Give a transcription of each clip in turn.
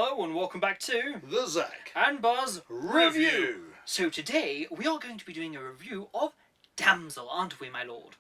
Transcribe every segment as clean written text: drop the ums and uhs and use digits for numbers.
Hello and welcome back to the Zak and Buzz Review. So today we are going to be doing a review of Damsel, aren't we, my lord?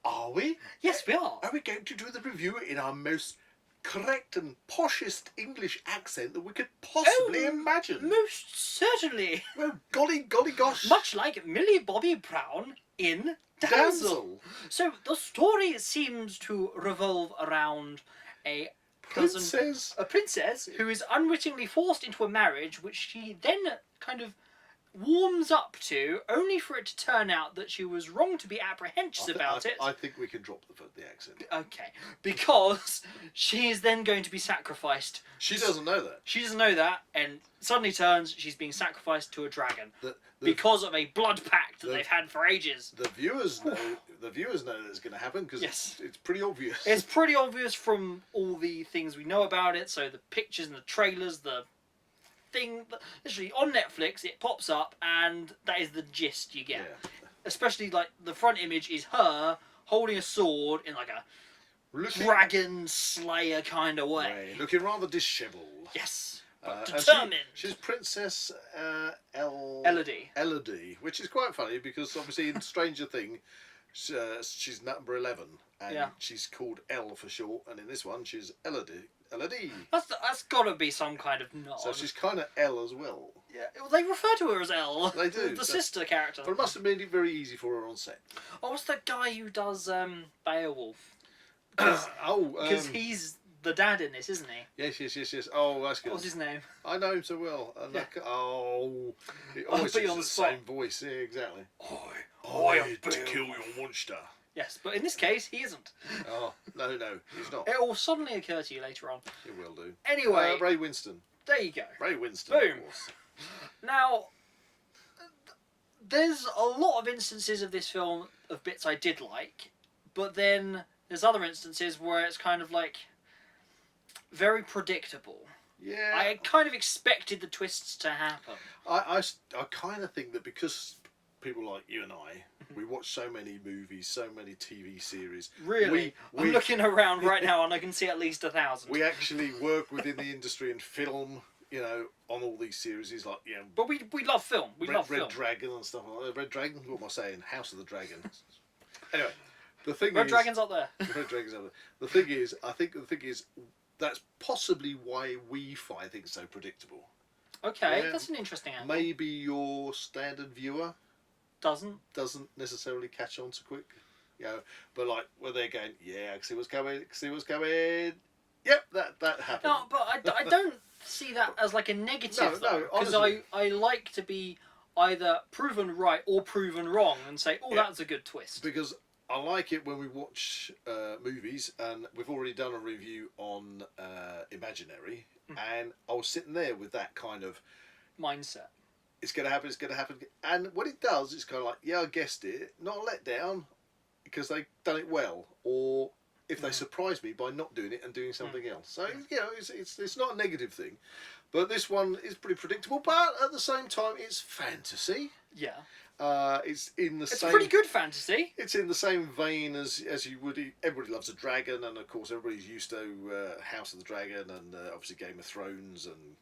Are we? Yes, we are. Are we going to do the review in our most correct and poshest English accent that we could possibly imagine? Most certainly. Well, golly gosh. Much like Millie Bobby Brown in Damsel. So the story seems to revolve around a princess who is unwittingly forced into a marriage which she then kind of warms up to, only for it to turn out that she was wrong to be apprehensive about it. I think we can drop the accent. Okay, because she is then going to be sacrificed. She doesn't know that. She doesn't know that, and suddenly turns she's being sacrificed to a dragon because of a blood pact that they've had for ages. The viewers know. The viewers know that it's going to happen because it's pretty obvious. It's pretty obvious from all the things we know about it. So the pictures and the trailers, the thing, literally on Netflix, it pops up, and that is the gist you get. Yeah. Especially like the front image is her holding a sword in like a dragon slayer kind of way, looking rather dishevelled. Yes. But determined. She's Princess Elodie, which is quite funny because obviously in Stranger Things she's number 11 and she's called Elle for short, and in this one she's Elodie. That's got to be some kind of nod. So she's kind of Elle as well. Yeah, they refer to her as Elle. They do. The sister character. But it must have made it very easy for her on set. Oh, what's that guy who does Beowulf? Because he's the dad in this, isn't he? Yes. Oh, that's good. What's his name? I know him so well. And he always put you uses on the the spot. same voice. Yeah, exactly. I am to kill your monster. Yes, but in this case, he isn't. Oh, no, he's not. It will suddenly occur to you later on. It will do. Anyway. Ray Winston. There you go. Ray Winston, Boom. of course. Now, there's a lot of instances of this film of bits I did like, but then there's other instances where it's kind of like very predictable. Yeah. I kind of expected the twists to happen. I kind of think that because people like you and I, we watch so many movies, so many TV series. Really? I'm looking around right now and I can see at least 1,000. We actually work within the industry and film, on all these series. Like, But we love film. We love Red film. Dragon and stuff like that. Red Dragon? What am I saying? House of the Dragon. Anyway, the thing Red Dragon's up there. Red Dragon's up there. The thing is, that's possibly why we find things so predictable. Okay, that's an interesting angle. Maybe your standard viewer doesn't necessarily catch on so quick, but like where they're going, I can see what's coming. Yep, that happened. No, but I don't see that as like a negative though, because I like to be either proven right or proven wrong and say, that's a good twist. Because I like it when we watch movies, and we've already done a review on Imaginary, and I was sitting there with that kind of mindset. It's going to happen. And what it does, it's kind of like, I guessed it. Not a letdown, because they've done it well. Or if they surprise me by not doing it and doing something else. So, it's not a negative thing. But this one is pretty predictable. But at the same time, it's fantasy. Yeah. It's pretty good fantasy. It's in the same vein as you would. Everybody loves a dragon, and of course everybody's used to House of the Dragon, and obviously Game of Thrones, and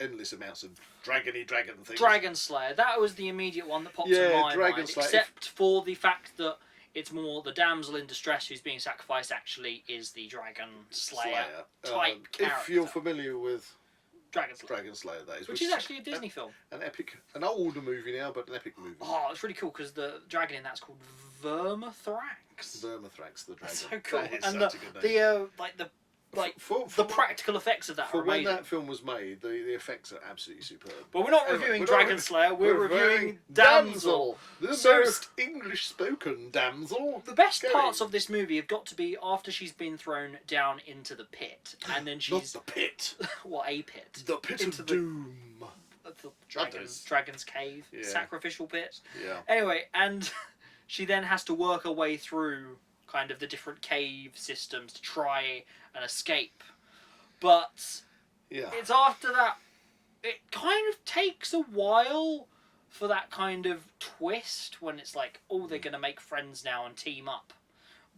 endless amounts of dragon things. Dragon Slayer. That was the immediate one that popped in my mind. Slayer. Except for the fact that it's more the damsel in distress who's being sacrificed actually is the Dragon Slayer type character. If you're familiar with Dragon Slayer, that is. Which is actually a Disney film. An older movie now, but an epic movie. Oh, it's really cool because the dragon in that's called Vermithrax. Vermithrax, the dragon. That's so cool. That is and such a good name. the practical effects of that are amazing. When that film was made, the effects are absolutely superb. But we're not reviewing Dragon Slayer, we're reviewing Damsel. The most English-spoken damsel. The best parts of this movie have got to be after she's been thrown down into the pit. And then she's... Not the pit. What, a pit? The pit of doom. The dragon's cave. Yeah. Sacrificial pit. Yeah. Anyway, and she then has to work her way through kind of the different cave systems to try and escape. But it's after that, it kind of takes a while for that kind of twist when it's like, they're going to make friends now and team up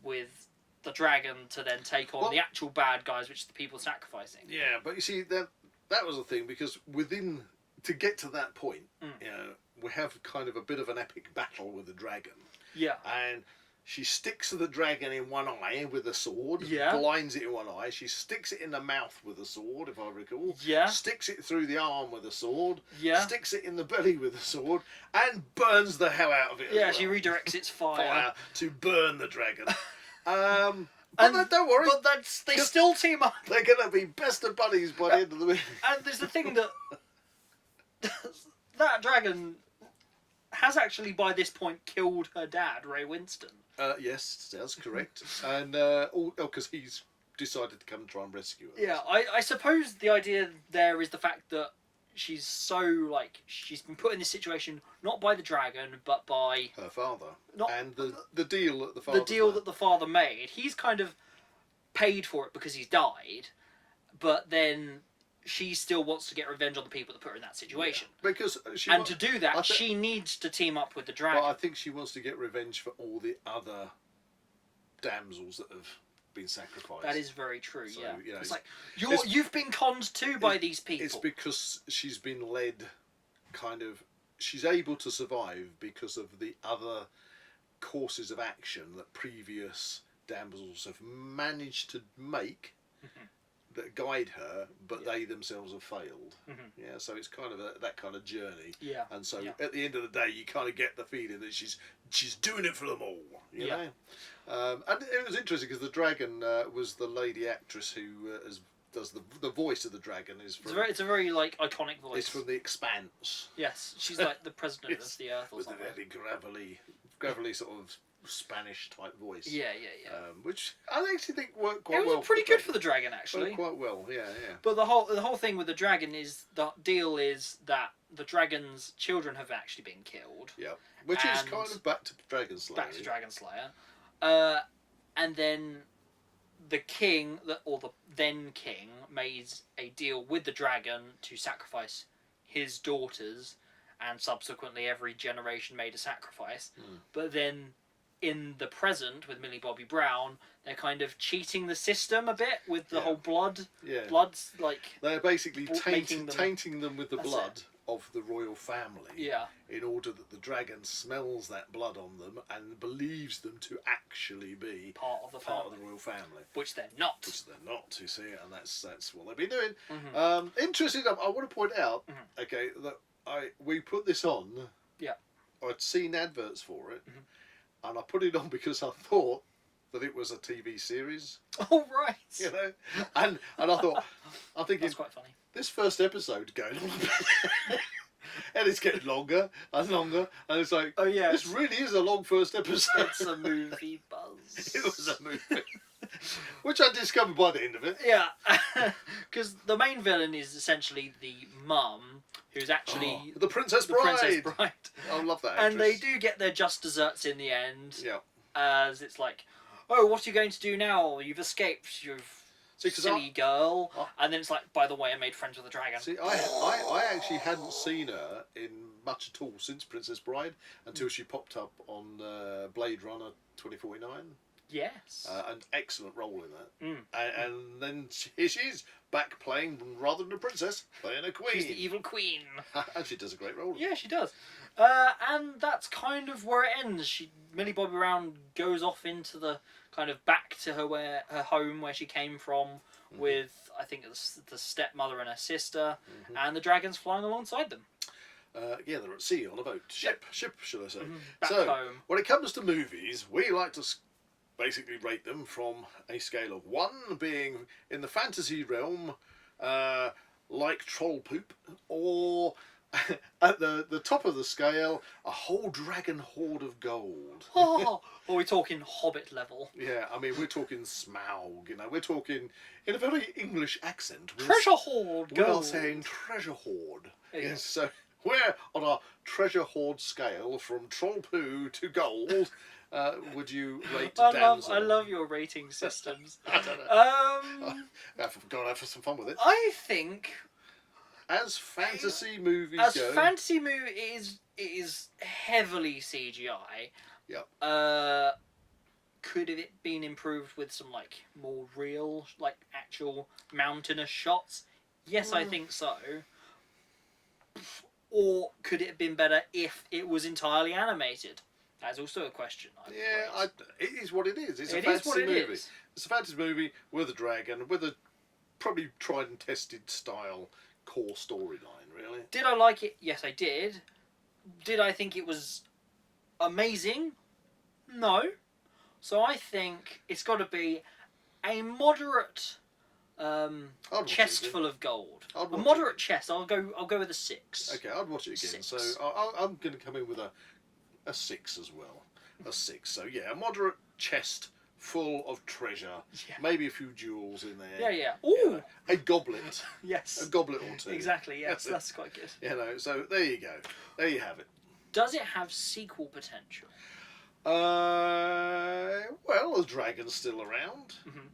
with the dragon to then take on the actual bad guys, which are the people sacrificing. Yeah, but you see, that was the thing, because to get to that point, you know, we have kind of a bit of an epic battle with the dragon. Yeah. And she sticks the dragon in one eye with a sword, blinds it in one eye. She sticks it in the mouth with a sword, if I recall. Yeah. Sticks it through the arm with a sword. Yeah. Sticks it in the belly with a sword, and burns the hell out of it. Yeah, as well. she redirects its fire to burn the dragon. But don't worry. But they still team up. They're going to be best of buddies by the end of the movie. And there's the thing that that dragon has actually by this point killed her dad, Ray Winston. Yes, that's correct. And because he's decided to come and try and rescue her. Yeah, I suppose the idea there is the fact that she's she's been put in this situation not by the dragon but by her father. And the deal that the father made. He's kind of paid for it because he's died, but then she still wants to get revenge on the people that put her in that situation. Yeah, because to do that, she needs to team up with the dragon. But I think she wants to get revenge for all the other damsels that have been sacrificed. That is very true. So, yeah, you know, it's like you've been conned too by these people. It's because she's been led, she's able to survive because of the other courses of action that previous damsels have managed to make. That guide her, but they themselves have failed. Yeah, so it's kind of that kind of journey. Yeah. And so at the end of the day, you kind of get the feeling that she's doing it for them all. You know. And it was interesting because the dragon was the lady actress who does the voice of the dragon. It's a very iconic voice. It's from The Expanse. Yes, she's like the president of the Earth or something. With a very gravelly sort of Spanish type voice. Yeah. Which I actually think worked quite well. It was pretty good for the dragon, actually. Worked quite well, yeah. But the whole thing with the dragon is the deal is that the dragon's children have actually been killed. Yeah, which is kind of back to Dragon Slayer. Back to Dragon Slayer, and then the king, or the then king, made a deal with the dragon to sacrifice his daughters, and subsequently every generation made a sacrifice. But then in the present with Millie Bobby Brown, they're kind of cheating the system a bit with the whole blood. Yeah. Blood's they're basically tainting them with the blood of the royal family. Yeah. In order that the dragon smells that blood on them and believes them to actually be part of the royal family. Which they're not. You see, and that's what they've been doing. Interesting enough, I want to point out, okay, that we put this on. Yeah. I'd seen adverts for it. And I put it on because I thought that it was a TV series. Oh, right. You know? And I thought, I'm thinking, that's quite funny. This first episode going on and it's getting longer and longer. And it's like, this really is a long first episode. It's a movie, Buzz. It was a movie. Which I discovered by the end of it. Yeah. Because the main villain is essentially the mum, who's actually the Princess Bride. I love that actress. And they do get their just desserts in the end. Yeah. As it's like, oh, what are you going to do now? You've escaped, silly girl. And then it's like, by the way, I made friends with a dragon. See, I actually hadn't seen her in much at all since Princess Bride until she popped up on Blade Runner 2049. Yes. An excellent role in that. And then she's back playing, rather than a princess, playing a queen. She's the evil queen. And she does a great role. Yeah, she does. And that's kind of where it ends. Millie Bobby Brown goes off into the kind of back to her home where she came from with, I think, the stepmother and her sister, and the dragon's flying alongside them. They're at sea on a boat. Ship, should I say. Back home. When it comes to movies, we like to basically rate them from a scale of 1 being in the fantasy realm, like troll poop, or at the top of the scale, a whole dragon hoard of gold. Or we're talking Hobbit level. Yeah, I mean, we're talking Smaug, we're talking in a very English accent. Treasure hoard gold. We're saying treasure hoard. Yes, so we're on our treasure hoard scale from troll poo to gold. Would you rate Damsel? I love your rating systems. I don't know. Go and have some fun with it. I think, as fantasy movies go, fantasy movie is heavily CGI. Yep. Could it been improved with some more real, actual mountainous shots? Yes, I think so. Or could it have been better if it was entirely animated? That's also a question. It is what it is. It's a It is fantasy what it movie. is. It's a fantasy movie with a dragon, with a probably tried and tested style core storyline, really. Did I like it? Yes, I did. Did I think it was amazing? No. So I think it's got to be a moderate chest full of gold. A moderate chest. I'll go with a 6. Okay, I'd watch it again. 6. So I'm going to come in with a 6 as well. A 6. So yeah, a moderate chest full of treasure. Yeah. Maybe a few jewels in there. Yeah. Ooh. A goblet. Yes. A goblet or two. Exactly. Yes, that's quite good. You know. So there you go. There you have it. Does it have sequel potential? Well, the dragon's still around. Mm-hmm.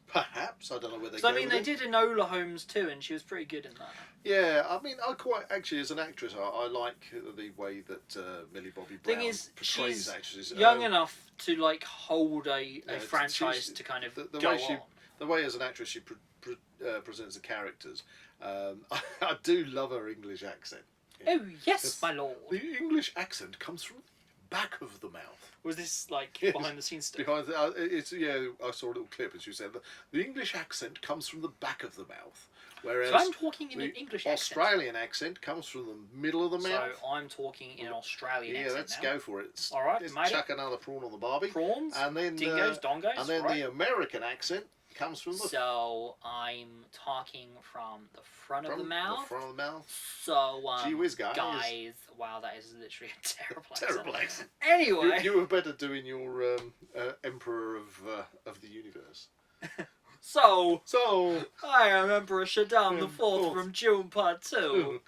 Perhaps. I don't know where they go. I mean, they did Enola Holmes too, and she was pretty good in that. Yeah, I mean, I quite actually, as an actress, I like the way that Millie Bobby Brown portrays she's actresses. Young enough to like hold a franchise to kind of go on. The way as an actress she presents the characters. I do love her English accent. Oh yes, my lord. The English accent comes from the back of the mouth. Was this like behind the scenes stuff? It's I saw a little clip and she said that the English accent comes from the back of the mouth, whereas so I'm talking in an English accent. Australian accent comes from the middle of the mouth. So I'm talking in an Australian accent. Yeah, let's go for it. All right, let's chuck another prawn on the barbie. Prawns, and then dingoes, dongos, and then right? the American accent comes from the. So I'm talking from the front of the mouth. The front of the mouth. So gee whiz, guys. Wow, that is literally a terrible accent. Terrible accent. Anyway, you were better doing your Emperor of the Universe. So I am Emperor Shaddam the Fourth from June Part 2.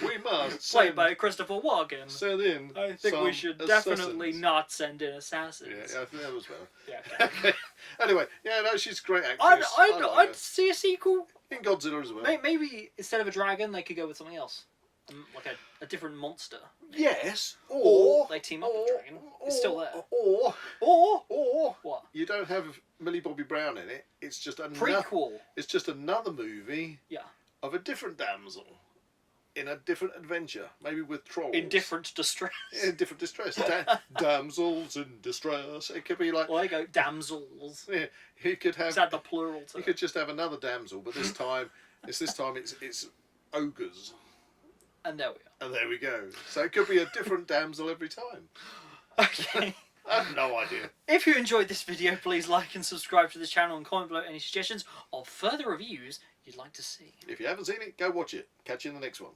We must played by Christopher Walken. Send in. I think we should definitely not send in assassins. Yeah, I think that was better. Yeah. Okay. Anyway, yeah, no, she's a great actress. I'd see a sequel. In Godzilla as well. Maybe instead of a dragon, they could go with something else, like a different monster. Yes, or they team up with the dragon. It's still there. Or what? You don't have Millie Bobby Brown in it. It's just another prequel. It's just another movie. Yeah. Of a different damsel. In a different adventure, maybe with trolls. In different distress. In different distress. Damsels in distress. It could be like. Well, there you go. Damsels. Yeah, he could have. Is that the plural? He could just have another damsel, but this time, it's ogres. And there we are. And there we go. So it could be a different damsel every time. Okay. I have no idea. If you enjoyed this video, please like and subscribe to this channel and comment below any suggestions of further reviews you'd like to see. If you haven't seen it, go watch it. Catch you in the next one.